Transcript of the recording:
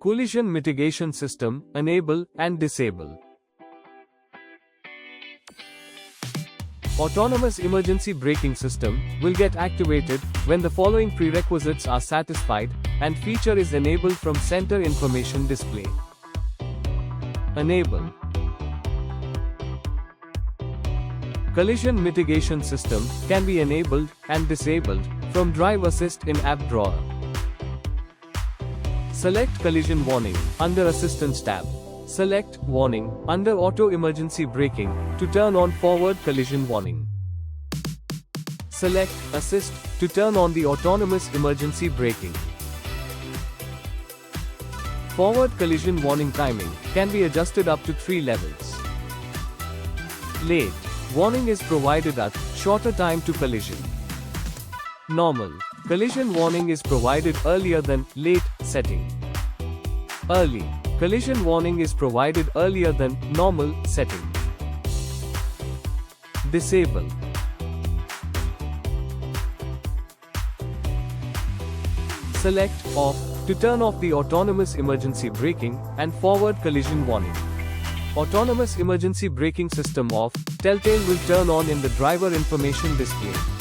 Collision mitigation system, enable and disable. Autonomous emergency braking system will get activated when the following prerequisites are satisfied and feature is enabled from center information display. Enable. Collision mitigation system can be enabled and disabled from Drive Assist in App Drawer. Select Collision Warning under Assistance tab. Select Warning under Auto Emergency Braking to turn on Forward Collision Warning. Select Assist to turn on the Autonomous Emergency Braking. Forward Collision Warning timing can be adjusted up to 3 levels. Late warning is provided at shorter time to collision. Normal collision warning is provided earlier than late setting. Early collision warning is provided earlier than normal setting. Disable. Select Off to turn off the autonomous emergency braking and forward collision warning. Autonomous emergency braking system off, telltale will turn on in the driver information display.